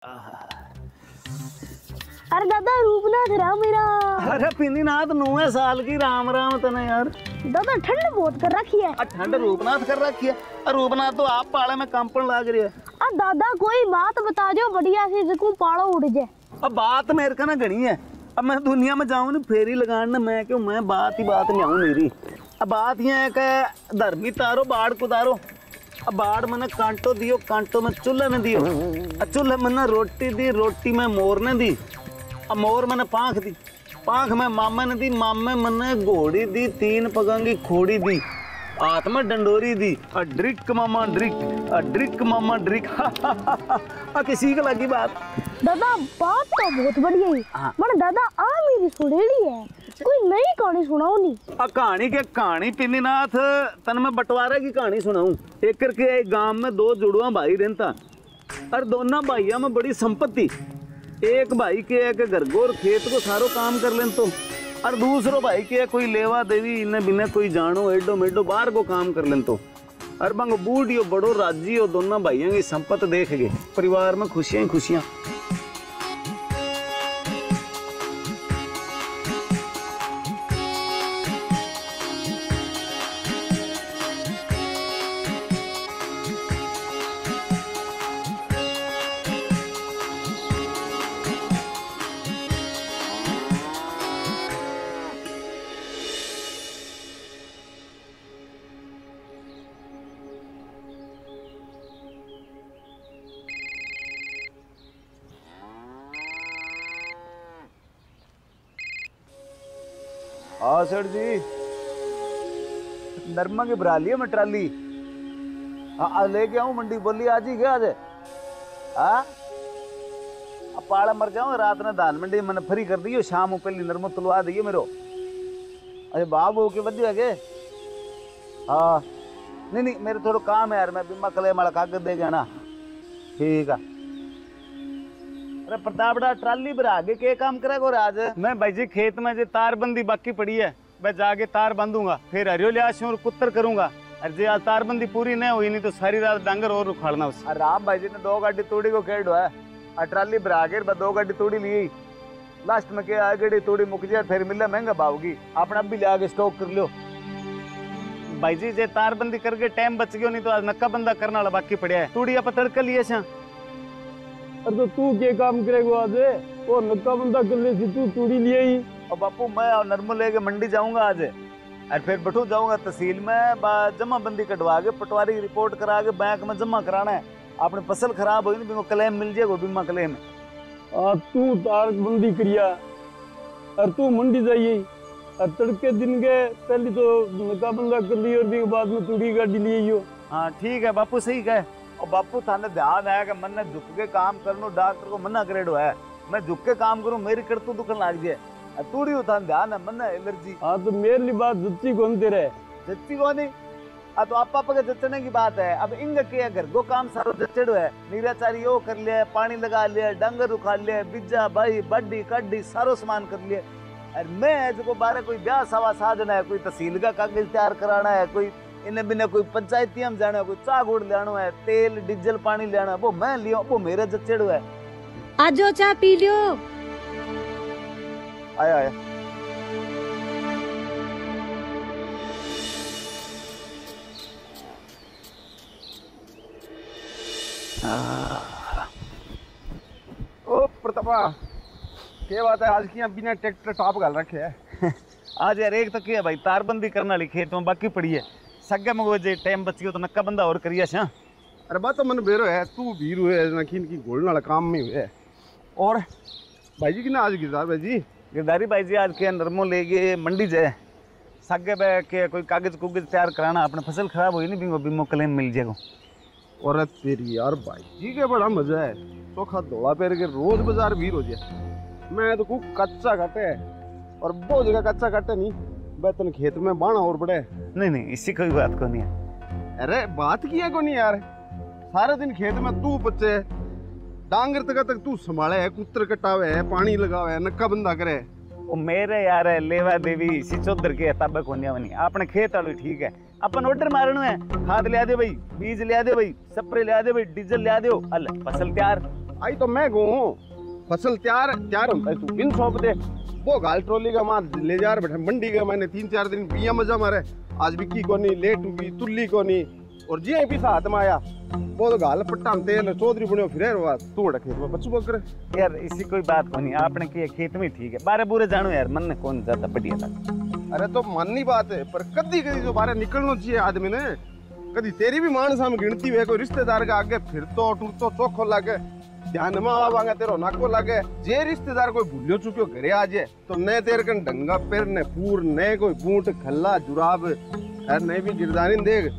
अरे दादा रूपनाथ रहा मेरा। अरे पिंदीनाथ 9 साल की राम राम तने यार। दादा ठंड बहुत कर रखी है। ठंड रूपनाथ कर रखी है। रूपनाथ तो आप पाले में कंपन लाग रही है। दादा कोई बात बता दो बढ़िया सी जिसको पाड़ो उड़ जाए। अब बात मेरे का ना घनी है। अब मैं दुनिया में जाऊं ना फेरी लगाने मैं क्यों मैं बात ही बात नहीं आऊं मेरी। अब बात ये है कि धर्मी तारो बाढ़ कुदारो। अब बाढ़ मैंने कांटो दियो कांटो में चूल्हा ने दियो। चूल्हे मैंने रोटी दी रोटी में मोर ने दी। अब मोर मैंने पांख दी पांख में मामे ने दी मामे मैंने घोड़ी दी 3 पगंगी खोड़ी दी हाथ में डंडोरी दी और ड्रिक मामा ड्रिक मामा ड्रिक। किसी को लगी बात। दादा बात तो बहुत बढ़िया है। हाँ। मगर दादा आ मेरी सुनेली है कोई नई कहानी सुनाओ नहीं। कहानी के कहानी पिंदीनाथ तन में बंटवारे की कहानी सुनाऊं। एक करके एक गांव में 2 जुड़वा भाई रहता और दोनों भाइयों में बड़ी संपत्ति। एक भाई के एक घर गोर खेत को सारो काम कर लें तो और दूसरो भाई के कोई लेवा देवी इन्हें बिना कोई जानो एडो मेडो बाहर को काम कर लें तो और बंग बूढ़ियो बड़ो राजी हो दोनों भाइयों की संपत्ति देख गए परिवार में खुशियां खुशियां। हाँ सर जी नरमा की भरा लिया मैं ट्राली। हाँ लेके आऊं मंडी बोली आज ही क्या आज। हाँ पाड़ा मर जाऊं रात ने धान मंडी मैंने फ्री कर दी शाम को पहली नरमा तुलवा दी मेरो। अरे बाबू के बदी है के। हाँ नहीं मेरे थोड़ा काम है यार मैं बीमा क्लेम वाला कागज दे गया ना। ठीक है। अरे प्रतापड़ा ट्राली भरा आगे के काम करेगा आज। मैं भाई जी खेत में जो तारबंदी बाकी पड़ी है मैं जाके तार बांधूंगा फिर हरियो लियाशूं और कुत्तर करूंगा। अरे जी आज तारबंदी पूरी नहीं हुई नहीं तो सारी रात डांगर और उखाड़ना उस। राम भाई जी ने 2 गाड़ी तोड़ी को खेड़ है और ट्राली भरा आगे 2 गाड़ी तोड़ी ली लास्ट में के आगे तोड़ी मुक जाए फिर मिले महंगा भावगी अपना भी ले आगे स्टॉक कर लो। भाई जी जे तारबंदी करके टाइम बच गयो नहीं तो आज नक्का बंदा करने वाला बाकी पड़ा है तोड़ी आप तड़का लिए छा। अरे तो तू क्या काम करेगा आज वो नक्का बंदा कर ले तू तूड़ी लिए ही। और बापू मैं और नरमो लेके मंडी जाऊंगा आज और फिर बठू जाऊंगा तहसील में जमा बंदी कटवा के पटवारी रिपोर्ट करा के बैंक में जमा कराना है। अपनी फसल खराब हुई नहीं क्लेम मिल जाएगा बीमा क्लेम। तू तार बंदी करिया और तू मंडी जाइए और तड़के दिन के पहले तो नक्का बंदा कर ली और भी बाद में तूड़ी गाड़ी लिए हो। हाँ ठीक है बापू सही कहे। और बापू थाने ध्यान है कि मैंने झुक के काम करनो डॉक्टर को मना करेडो है मैं झुक के काम करूं मेरी करतू दुखन लाग जाए तूड़ी उठा ध्यान है मन्ना एलर्जी। हाँ तो मेरे लिए बात जच्ची कौन तेरे जच्ची कौन है। तो आप पापा के जचने की बात है। अब इंग के घर को काम सारो जचेड़ो है नीराचारी यो कर लिया पानी लगा लिया डांगर उखाड़ लिया बिज्जा भाई बड्डी कड्डी सारो सामान कर लिया। और मैं जो बारे कोई ब्याह सवा साजना है कोई तहसील का कागज तैयार कराना है कोई इन्हें बिना कोई पंचायती में जाना है कोई चाह गुड़ लेना है तेल डीजल पानी लेना है वो मैं लियो वो मेरे जचेड़ो है। आजो चाह पी लियो। आया आया। ओ प्रतापा क्या बात है आज की बिना ट्रैक्टर टॉप गाल रखे है। आज यार एक तो क्या भाई तारबंदी करने वाली खेत में बाकी पड़ी है सगे में वो जे टाइम बच गयो तो नक्का बंदा और करिया छा। अरे बात तो मन बेरो है तू भीरू है नखीन की घोलने वाला काम में हुए। और भाई जी की ना आज गिरदार भाई जी गिरदारी भाई जी आज के नरमो ले गए मंडी जाए सगे पे के कोई कागज कुगज तैयार कराना अपने फसल खराब हुई नहीं बीमो क्लेम मिल जाएगा। और तेरी यार भाई जी के बड़ा मजा है चोखा धोला पैर के रोज बाजार भीड़ हो जाए। मैं तो कच्चा कटे और बहुत जगह कच्चा कटे नहीं बेतन खेत में बाणा और बड़े नहीं इससी कोई बात को नहीं है। अरे बात की है को नहीं यार सारे दिन खेत में तू बच्चे डांगर तक तू संभाले कुत्तर कटावे पानी लगावे नक्का बंदा करे। ओ मेरे यार लेवा देवी सिचोदर के तब को नहीं अपने खेत वालों ठीक है अपन ऑर्डर मारनो है खाद लिया दे भाई बीज लिया दे भाई स्प्रे लिया दे भाई डीजल लिया दो अल फसल तैयार। आई तो मैं गूँ फसल तैयार तैयार होता है तू बिन सौंप दे वो गाल ट्रॉली का माल ले जा रहे बैठे मंडी का मैंने 3-4 दिन बिया मजा मारे आज बिक्की को नहीं लेट हुई तुल्ली को नहीं और जी भी साथ में आया वो तो गाल पट्टा में तेल चौधरी बुने फिर तू बड़ा खेत में बच्चू बकर यार इसी कोई बात को नहीं आपने किया खेत में ठीक है बारे बुरे जानो यार मन ने कौन ज्यादा बढ़िया था। अरे तो माननी बात है पर कदी कदी जो बारे निकलना चाहिए आदमी ने कदी तेरी भी मान साम गिनती है कोई रिश्तेदार का आगे फिर तो टूट तो चोखो लागे ध्यान में आवांगा तेरो नाको लागे जे रिश्तेदार कोई भूलियो चुकियो घरे आ जाए तो ने तेरे कन डंगा पैर ने पूर ने कोई बूट खल्ला जुराब हर ने भी गिरदारी देख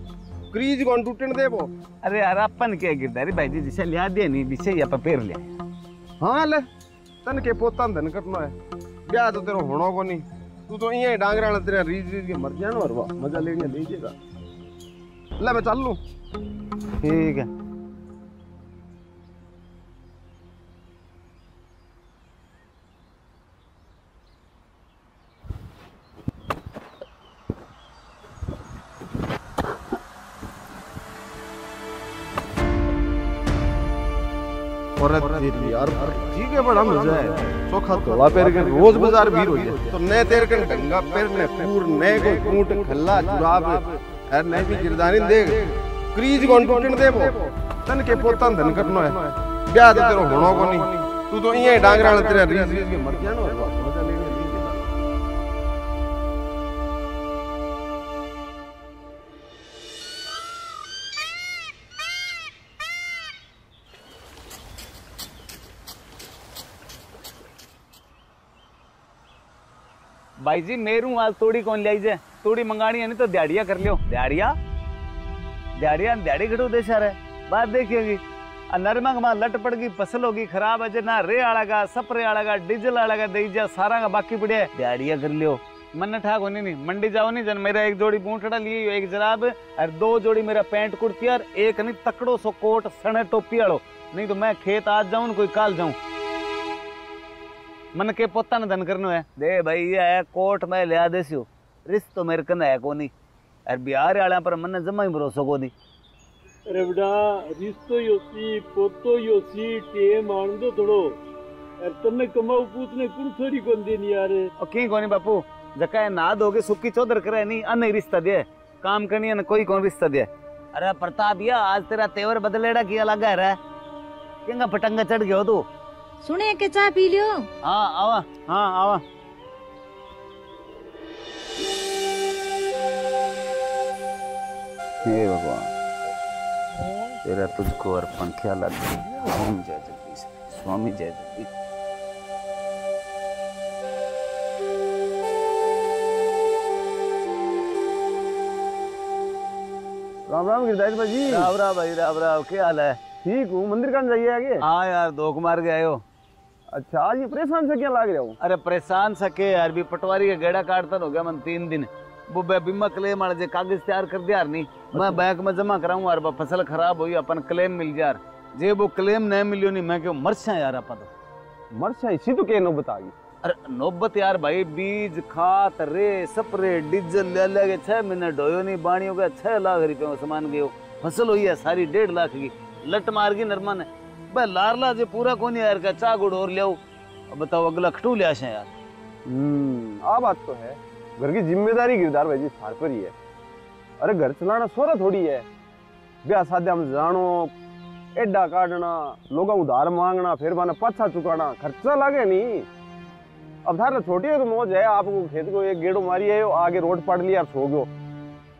क्रीज कौन टूटन दे वो अरे यार अपन के गिरदारी भाई जी जिसे लिया दे नहीं दिसे या पेर ले हाँ ले तन के पोता धन करना है ब्याह तो तेरो होनो को नहीं तू तो यही डांगरा तेरा रीज रीज के मर जानो और मजा लेने लीजिएगा ले मैं चल लूं ठीक है। यार ठीक है बड़ा मजा है चोखा तोला पैर के रोज बाजार भीड़ हो जाए तो ने तेरे कन डंगा पैर ने पूर ने कोई बूट खल्ला जुराब हर ने भी गिरदारी देख क्रीज कौन टूटन दे वो तन के पोता धन करनो है ब्याह तो तेरो होनो को नहीं तू तो यही डांगरा तेरा रीज रीज के मर जानो मजा लेने लीजिएगा। भाई जी मेरू आज तोड़ी कौन लाई जे तोड़ी मंगानी है नहीं तो दिहाड़िया कर लियो दिहाड़िया दिहाड़िया दिहाड़ी खड़ो दे सारे बात देखिएगी नरमंग में लट पड़ गई फसल होगी खराब है ना रे आड़ेगा सपरे आड़ेगा डीजल आड़ेगा दे जा सारा का बाकी पड़े दिहाड़िया कर लियो मन ठाक होनी नहीं मंडी जाओ नहीं जन मेरा एक जोड़ी बूंटड़ा लिए एक जराब और 2 जोड़ी मेरा पैंट कुर्ती और एक नहीं तकड़ो सो कोट सने टोपी आड़ो नहीं तो मैं खेत आज जाऊं कोई काल जाऊं मन के पोता ने धन करनो है दे भाई ये है कोट में लिया देसियो रिश्तो मेरे कन है कोनी और बिहार वाला पर मन जमा ही भरोसा कोनी अरे बेटा रिश्तो योसी पोतो योसी टेम आन दो थोड़ो और तन्ने कमाऊ पूछने कुण थोड़ी कोन देनी यार और की कोनी बापू जका है ना दोगे सुखी चौधर करे नहीं अन्य रिश्ता दे काम करनी है कोई कौन रिश्ता दे अरे प्रताप या आज तेरा तेवर बदलेड़ा किया लगा है केंगा पटंगा चढ़ गयो तू सुने के चाय पी लियो हाँ आवा हे भगवान तेरा तुझको अर्पण क्या लग ओम जय जगदीश स्वामी जय जगदीश। राम राम गिरधारी भाई राव राव भाई राव राव क्या हाल है ठीक हूँ मंदिर कहाँ जाइए आगे हाँ यार धोख मार के आयो। अच्छा आज ये परेशान से क्या लाग रहे हो अरे परेशान सके यार भी पटवारी का गेड़ा काटता हो गया मन 3 दिन वो बीमा क्लेम वाले जे कागज तैयार कर दिया नहीं मैं बैंक में जमा कराऊं यार फसल खराब हुई अपन क्लेम मिल जा जे वो क्लेम नहीं मिलियो नहीं मैं क्यों मरसा यार अपन तो मरसा इसी तो के नौबत आ गई अरे नौबत यार भाई बीज खाद रे स्प्रे डीजल ले लेके 6 महीने ढोयो नहीं बाणी हो गया 6 लाख रुपए में सामान गयो फसल हुई है सारी 1.5 लाख की लट मार गई नरमा ने भाई लारला जे पूरा कोनी यार का चा गुड़ और लियाओ बताओ अगला खटू लिया यार आ बात तो है घर की जिम्मेदारी गिरदार भाई जी सार पर ही है अरे घर चलाना सोरा थोड़ी है ब्याह शादी में जानो एडा काटना लोगों उधार मांगना फिर माने पाछा चुकाना खर्चा लगे नहीं अब धारा छोटी है तो मौज है आपको खेत को एक गेड़ो मारी है आगे रोड पड़ लिया सो गयो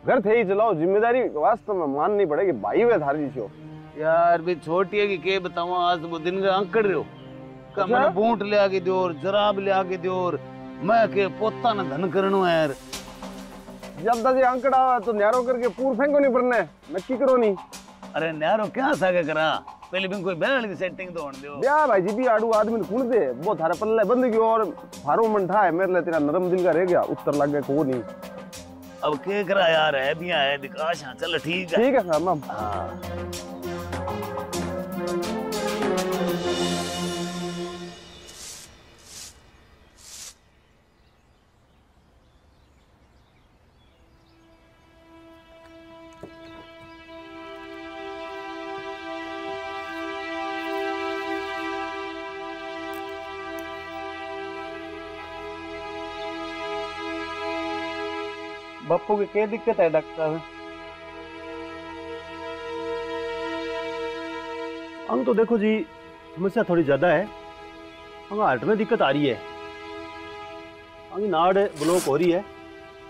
घर थे ही चलाओ जिम्मेदारी वास्तव में माननी पड़ेगी भाई वे थारी जी यार भी छोटी है कि के बताऊं आज वो दिन का अंकड़ रहो का मैंने बूट ले आके दियो और जराब ले आके दियो और मैं के पोता न धन करनो है यार जब तक ये अंकड़ा तो न्यारो करके पूर फेंको नहीं पड़ने नक्की करो नहीं अरे न्यारो क्या सागे करा पहले भी कोई बैल की सेटिंग तो होने दो ब्याह भाई जी भी आडू आदमी कुण दे वो थारे पल्ले बंद गयो और फारो मन था है मेरे लिए तेरा नरम दिल का रह गया उत्तर लग गया को नहीं अब के करा यार है दिया है विकास हां चल ठीक है सर मैम बापू की क्या दिक्कत है डॉक्टर साहब? अंग तो देखो जी समस्या थोड़ी ज्यादा है। अंग हार्ट में दिक्कत आ रही है। अंग नाड़ ब्लॉक हो रही है।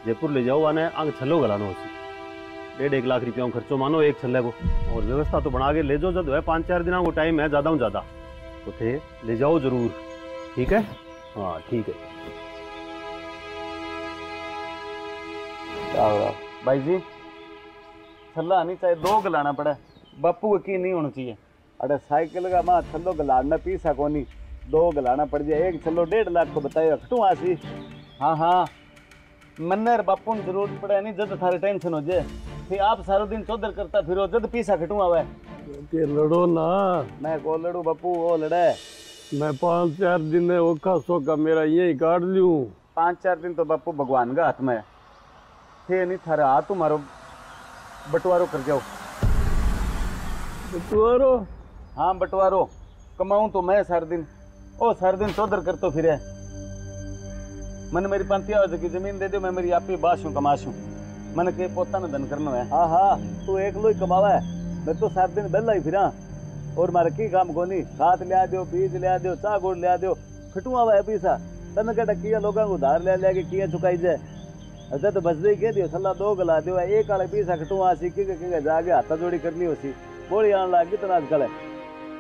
जयपुर ले जाओ आने अंग छलो गलानो होसी। 1.5 लाख रुपया खर्चो मानो एक छल्ले को। और व्यवस्था तो बना के ले जाओ जब है 5-4 दिन को टाइम है ज्यादा ज्यादा तो थे ले जाओ जरूर। ठीक है? हाँ ठीक है। भाई जी छल्ला नहीं चाहिए, 2 गलाना पड़ा। बापू को की नहीं होना चाहिए। अरे साइकिल का माँ छल्लो गलाना पीसा कोनी, 2 गलाना पड़ जाए। एक छल्लो 1.5 लाख को बताए रखटू आसी। हाँ हाँ मन्नर बापू ने जरूरत पड़े नहीं जब थारे टेंशन हो जाए फिर आप सारा दिन चौधर करता फिर जब पीसा खटू आवे। लड़ो ना। मैं को लड़ू बापू वो लड़े। मैं 5-4 दिन ओखा सोखा मेरा यही काट लूं। 5-4 दिन तो बापू भगवान का हाथ में थे नहीं थारा हाथ तुम्हारो बंटवारो कर जाओ। बंटवारो? हाँ बंटवारो कमाऊं तो मैं सारा दिन ओ सारा दिन चौधर कर तो फिर मन मेरी पंतिया हो सकी जमीन दे दो मैं मेरी आप ही बाशू कमाशू मन के पोता ने धन करना है। हाँ हाँ तू एक लो ही कमावा है मैं तो सारा दिन बेला ही फिरा और मारे की काम कोनी। खाद लिया दो बीज लिया दो चाह गुड़ लिया दो खटुआ हुआ है पैसा तन कटा किया लोगों को उधार ले के किया चुकाई जाए। अच्छा तो बस दे कह दियो सलाह 2 गला दो एक वाले पैसा खटुआ सीखी के जाके हाथा जोड़ी करनी होसी बोली आने लगी तना आजकल है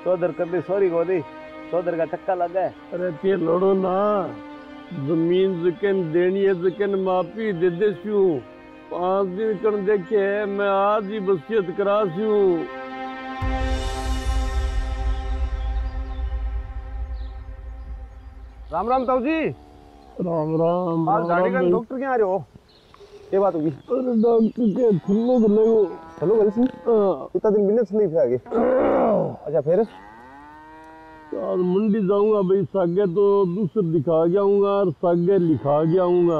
चौधर कर दी सॉरी को दी चौधर का चक्का लगा है। अरे ते लड़ो ना। जमीन जकन देनी है जकन मापी दे दे छू 5 दिन कर देखे मैं आज ही वसीयत करा छू। राम राम ताऊ जी। राम राम। आज गाड़ी का डॉक्टर क्या आ रहे हो? ये बात होगी। अरे डॉक्टर के थल्लो गलेगो। चलो गली से इतना दिन बिना नहीं फिर आगे। अच्छा फिर आज मंडी जाऊंगा भाई सागे तो दूसरे दिखा के आऊंगा और सागे लिखा के आऊंगा।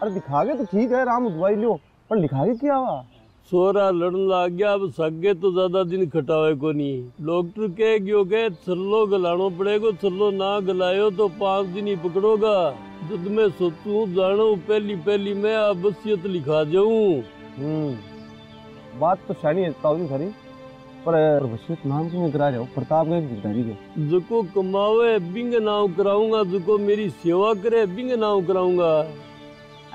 अरे दिखा के तो ठीक है राम दवाई लियो पर लिखा के क्या हुआ? सोरा लड़न लग गया अब सागे तो ज्यादा दिन खटावे को नहीं। डॉक्टर कह गयो के छल्लो गलानो पड़ेगा छल्लो ना गलायो तो 5 दिन ही पकड़ोगा। जब मैं सोचूं जानो पहली मैं अब वसीयत लिखा जाऊं। बात तो शानी है ताऊ जी थारी पर वसीयत नाम क्यों करा रहे हो? प्रताप के गिरधारी के जको कमावे बिंग नाम कराऊंगा जको मेरी सेवा करे बिंग नाम कराऊंगा।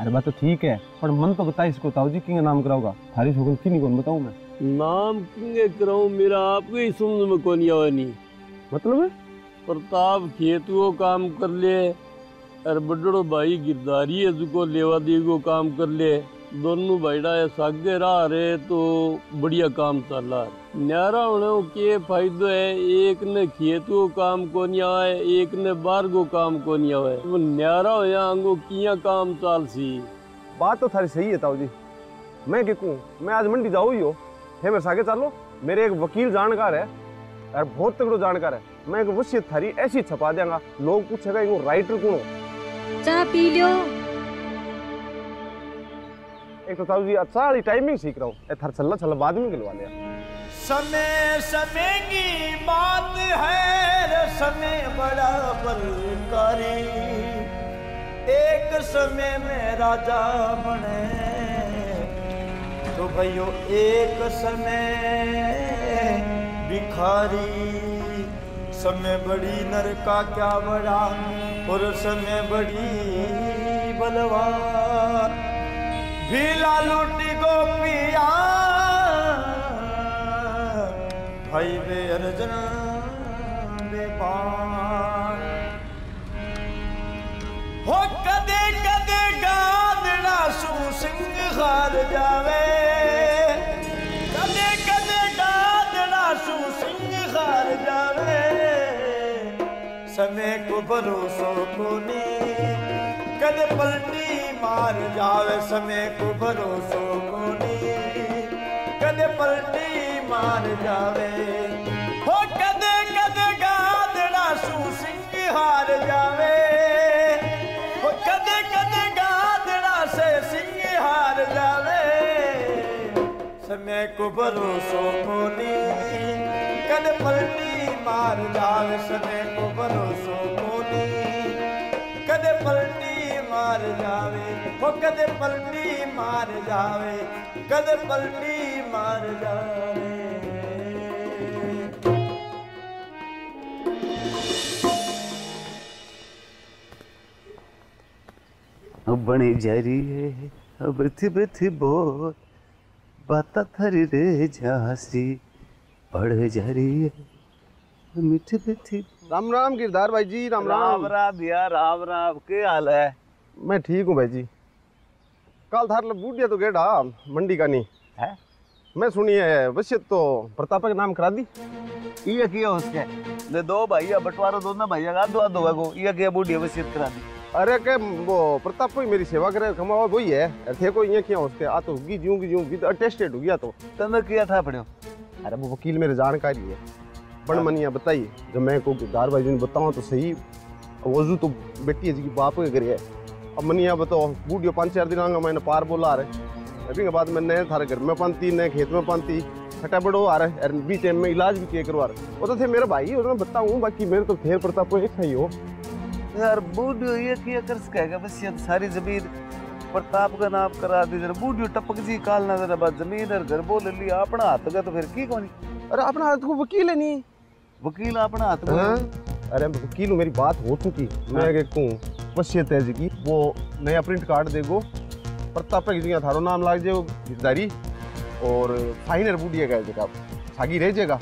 अरे बात तो ठीक है पर मन तो बता इसको ताऊ जी किंग नाम कराऊंगा थारी शोगन की नहीं कौन बताऊं मैं नाम किंगे कराऊं मेरा आपको ही समझ में कौन आवा नहीं। मतलब है प्रताप खेतुओ काम कर ले और बड़ो भाई गिरधारी है जको लेवा देगो काम कर ले। दोनों भाईडा है सागे रहा रहे तो बढ़िया काम चला। न्यारा होने के फायदो है एक ने खेतों काम को नहीं आवे एक ने बाहर को काम को नहीं आवे। वो न्यारा हो या अंगो किया काम चाल सी। बात तो थारी सही है ताऊ जी। मैं क्या कहूँ मैं आज मंडी जाऊँ ही हो है मेरे सागे चालो मेरे एक वकील जानकार है और बहुत तगड़ो जानकार है। मैं एक वसीयत थारी ऐसी छपा देंगा लोग पूछेगा इनको राइटर कौन हो। चाय पी लियो। एक तो ताऊ जी अच्छा वाली टाइमिंग सीख रहा हूँ थार छल्ला बाद में गिलवा लिया। समय समय की बात है समय बड़ा बलकारी एक समय में राजा बने तो भाइयों एक समय भिखारी। समय बड़ी नरका क्या बड़ा और समय बड़ी बलवान भीला लूटी गोपिया भाई बे अर्जन बेपान हो कदे कदे गादड़ा सू सिंह हार जावे कदे कदे गादड़ा सू सिंह हार जावे। समय को भरोसो को नहीं कदे पलटी मार जावे समय को भरोसो को नहीं कदे पलटी मार जावे। हो कदे कदे गादड़ा सू सिंह हार जावे हो कदे कदे गादड़ा से सिंह हार जावे। समय को भरोसो को नहीं कदे पलटी मार जावे समय को भरोसो को नहीं कदे पलटी मार जावे, वो कदे पलटी मार जावे, कदे पलटी मार जावे। अब बनी जा रही है अब थी बोल बात थरी रे झांसी बढ़ जा रही है मीठी मीठी। राम राम गिरधार भाई जी, राम राम। राम राम यार, राम राम, क्या हाल है? मैं ठीक हूँ भाई जी। कल थार बूढ़िया तो गेड़ा मंडी का नहीं है? मैं सुनी है वसियत तो प्रताप के नाम करा दी। ये किया उसके ले दो भैया बंटवारा दोनों भैया का दो दो को ये किया बूढ़िया वसियत करा दी। अरे के वो प्रताप को ही मेरी सेवा करे कमावा वही है थे को ये किया उसके आ तो होगी जीऊंगी तो अटेस्टेड हो गया तो तंदर किया था पड़ो। अरे वो वकील मेरे जानकारी है बड़ मनिया बताइए जब मैं को गिरधार भाई जी ने बताऊँ तो सही वजू तो बेटी है जी बाप के करे है। अब मनिया बताओ बूढ़ियो 5-4 दिन आगे मैंने पार बोला आ रहे अभी के बाद मैं नए थारे घर में पानती नए खेत में पानती खटा बड़ो आ रहे और बीच में इलाज भी किए करवा रहे वो तो थे मेरा भाई और मैं बताऊँ बाकी मेरे तो थे प्रताप को एक ही हो यार बूढ़ियो ये किया कर सकेगा बस ये सारी जमीन प्रताप का नाम करा दी जरा बूढ़ियो टपक जी काल ना जरा बात जमीन और घर बोल लिया अपना हाथ का तो फिर की कोनी। अरे अपना हाथ को वकील है नहीं वकील अपना हाथ में। अरे वकील मेरी बात हो चुकी मैं कहूँ वसियत है जी की वो नया प्रिंट कार्ड देगो प्रताप की जगह थारो नाम लाग जाओ गिरधारी और फाइनर बूढ़िया का जगह सागी रह जाएगा।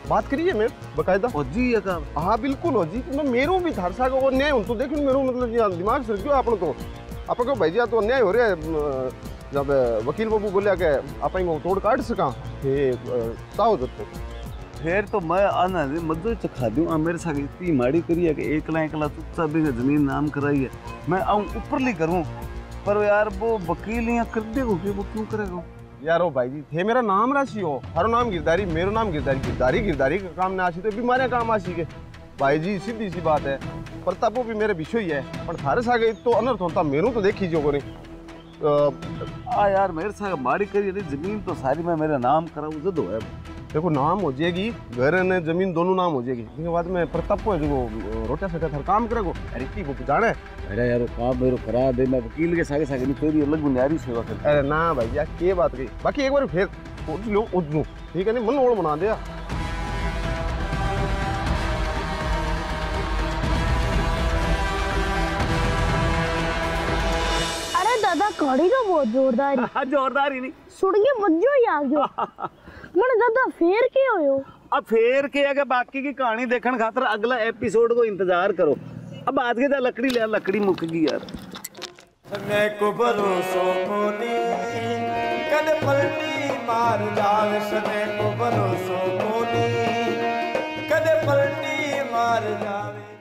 बात करिए मैं बकायदा ओ जी ये काम। हाँ बिल्कुल हो जी मैं मेरो भी थार सा को न्याय तो देखो मेरो मतलब ये दिमाग से क्यों अपन तो आप को भाई जी तो अन्याय हो रहा है जब वकील बाबू बोलिया के अपन को तोड़ काट सका ये ताओ दत्तो फिर तो मैं आना मजदूर चखा दूं मेरे साथ इतनी माड़ी करी है कि एकला तो सब जमीन नाम कराई है मैं आऊँ ऊपर ली करूँ पर यार वो वकील यहाँ कर देगा वो क्यों करेगा यार ओ भाई जी थे मेरा नाम राशि हो हरो नाम गिरधारी मेरो नाम गिरधारी गिरधारी गिरधारी का काम ना आशी तो बीमारियां काम आशी के भाई जी सीधी सी बात है प्रतापो भी मेरे विषय ही है पर थारे सागे तो अनर्थ होता मेरू तो देखी जो कोनी यार मेरे साथ माड़ी करी जमीन तो सारी मैं मेरा नाम कराऊँ जद है देखो नाम हो जाएगी घर ने जमीन दोनों नाम हो जाएगी इसके बाद में प्रताप को जो रोटा सका थार काम करेगो अरे की वो जाने अरे यार काम मेरे करा दे मैं वकील के सागे सागे नहीं तेरी अलग बुनियादी सेवा कर। अरे ना भाई यार के बात गई बाकी एक बार फिर लो उजू ठीक है नहीं मन ओढ़ बना दिया। अरे दादा कहानी तो बहुत जोरदार है। जोरदार ही नहीं सुन के मज्जो ही आ गयो मन दादा फेर के होयो अब फेर के अगर बाकी की कहानी देखने खातर अगला एपिसोड को इंतजार करो। अब आज के लकड़ी ले लकड़ी मुक गई यार समय को भरोसो कोनी कद पलटी मार जावे समय को भरोसो कोनी कद पलटी मार जावे।